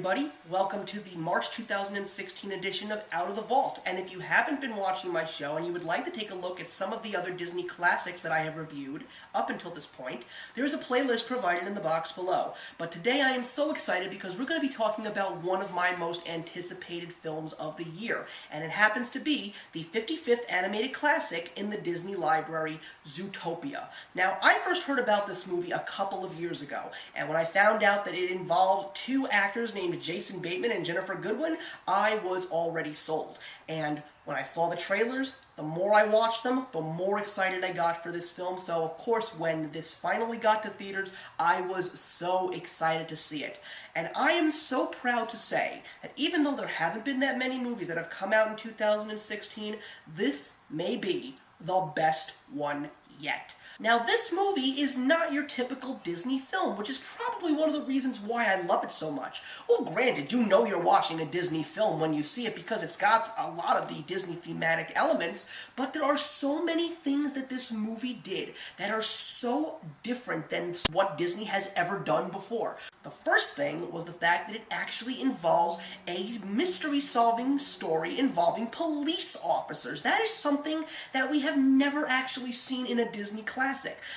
everybody. Welcome to the March 2016 edition of Out of the Vault. And if you haven't been watching my show and you would like to take a look at some of the other Disney classics that I have reviewed up until this point, there is a playlist provided in the box below. But today I am so excited because we're going to be talking about one of my most anticipated films of the year. And it happens to be the 55th animated classic in the Disney library, Zootopia. Now, I first heard about this movie a couple of years ago, and when I found out that it involved two actors named Jason Bateman and Jennifer Goodwin, I was already sold. And when I saw the trailers, the more I watched them, the more excited I got for this film. So, of course, when this finally got to theaters, I was so excited to see it. And I am so proud to say that even though there haven't been that many movies that have come out in 2016, this may be the best one yet. Now, this movie is not your typical Disney film, which is probably one of the reasons why I love it so much. Well, granted, you know you're watching a Disney film when you see it because it's got a lot of the Disney thematic elements, but there are so many things that this movie did that are so different than what Disney has ever done before. The first thing was the fact that it actually involves a mystery-solving story involving police officers. That is something that we have never actually seen in a Disney classic.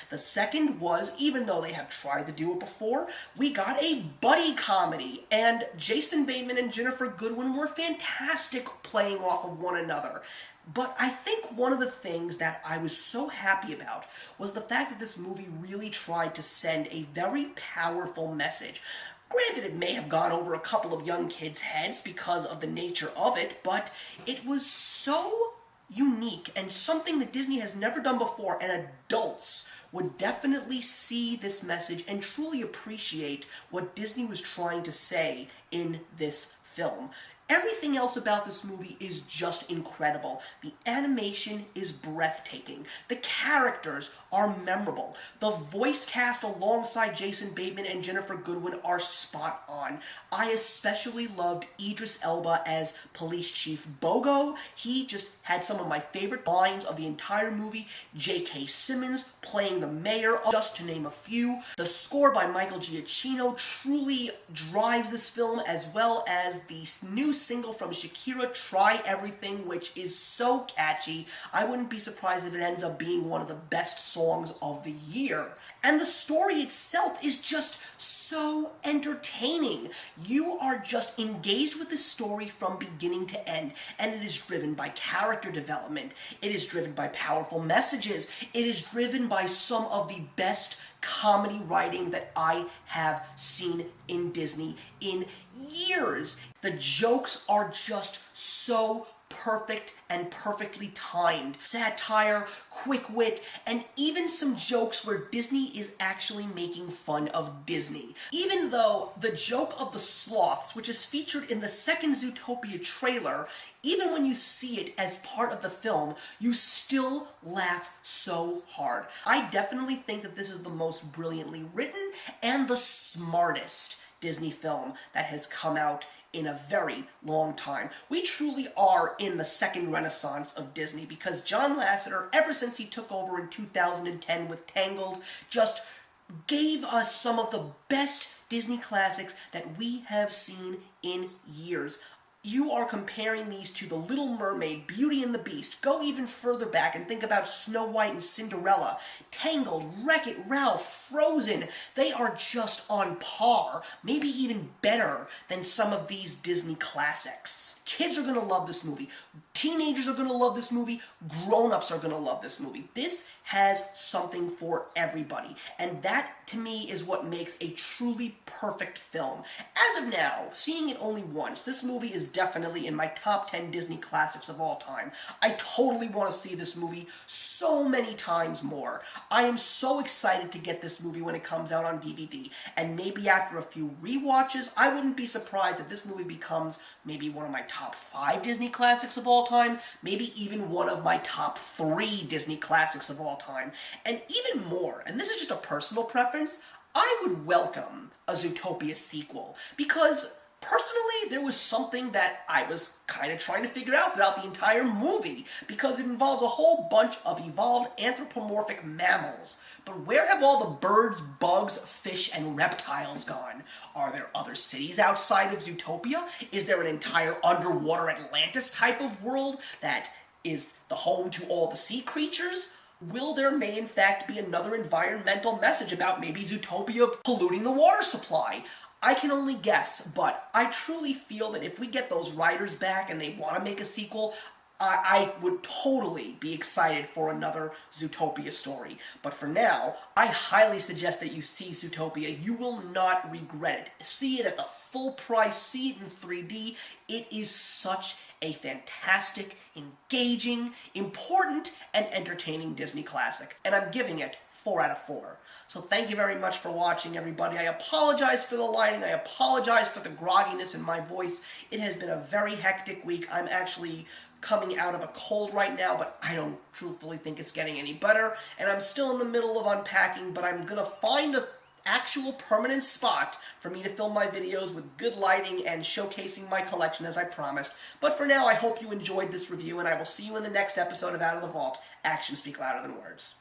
The second was, even though they have tried to do it before, we got a buddy comedy, and Jason Bateman and Jennifer Goodwin were fantastic playing off of one another. But I think one of the things that I was so happy about was the fact that this movie really tried to send a very powerful message. Granted, it may have gone over a couple of young kids' heads because of the nature of it, but it was so unique and something that Disney has never done before, and adults would definitely see this message and truly appreciate what Disney was trying to say in this film. Everything else about this movie is just incredible. The animation is breathtaking. The characters are memorable. The voice cast alongside Jason Bateman and Jennifer Goodwin are spot on. I especially loved Idris Elba as Police Chief Bogo. He just had some of my favorite lines of the entire movie. J.K. Simmons playing the mayor, just to name a few. The score by Michael Giacchino truly drives this film, as well as the new single from Shakira, Try Everything, which is so catchy. I wouldn't be surprised if it ends up being one of the best songs of the year. And the story itself is just so entertaining. You are just engaged with the story from beginning to end, and it is driven by character development. It is driven by powerful messages. It is driven by some of the best comedy writing that I have seen in Disney in years. The jokes are just so perfect and perfectly timed. Satire, quick wit, and even some jokes where Disney is actually making fun of Disney. Even though the joke of the sloths, which is featured in the second Zootopia trailer, even when you see it as part of the film, you still laugh so hard. I definitely think that this is the most brilliantly written and the smartest Disney film that has come out in a very long time. We truly are in the second renaissance of Disney because John Lasseter, ever since he took over in 2010 with Tangled, just gave us some of the best Disney classics that we have seen in years. You are comparing these to The Little Mermaid, Beauty and the Beast. Go even further back and think about Snow White and Cinderella, Tangled, Wreck-It Ralph, Frozen. They are just on par, maybe even better than some of these Disney classics. Kids are going to love this movie. Teenagers are going to love this movie. Grown-ups are going to love this movie. This has something for everybody, and that, to me, is what makes a truly perfect film. As of now, seeing it only once, this movie is definitely in my top 10 Disney classics of all time. I totally want to see this movie so many times more. I am so excited to get this movie when it comes out on DVD, and maybe after a few rewatches, I wouldn't be surprised if this movie becomes maybe one of my top 5 Disney classics of all time, maybe even one of my top 3 Disney classics of all time, and even more, and this is just a personal preference, I would welcome a Zootopia sequel, because Personally, there was something that I was kind of trying to figure out throughout the entire movie, because it involves a whole bunch of evolved anthropomorphic mammals. But where have all the birds, bugs, fish, and reptiles gone? Are there other cities outside of Zootopia? Is there an entire underwater Atlantis type of world that is the home to all the sea creatures? Will there may in fact be another environmental message about maybe Zootopia polluting the water supply? I can only guess, but I truly feel that if we get those writers back and they want to make a sequel, I would totally be excited for another Zootopia story. But for now, I highly suggest that you see Zootopia. You will not regret it. See it at the full price, see it in 3D. It is such a fantastic, engaging, important, and entertaining Disney classic. And I'm giving it 4 out of 4. So thank you very much for watching, everybody. I apologize for the lighting. I apologize for the grogginess in my voice. It has been a very hectic week. I'm actually coming out of a cold right now, but I don't truthfully think it's getting any better. And I'm still in the middle of unpacking, but I'm gonna find an actual permanent spot for me to film my videos with good lighting and showcasing my collection as I promised. But for now, I hope you enjoyed this review, and I will see you in the next episode of Out of the Vault. Actions speak louder than words.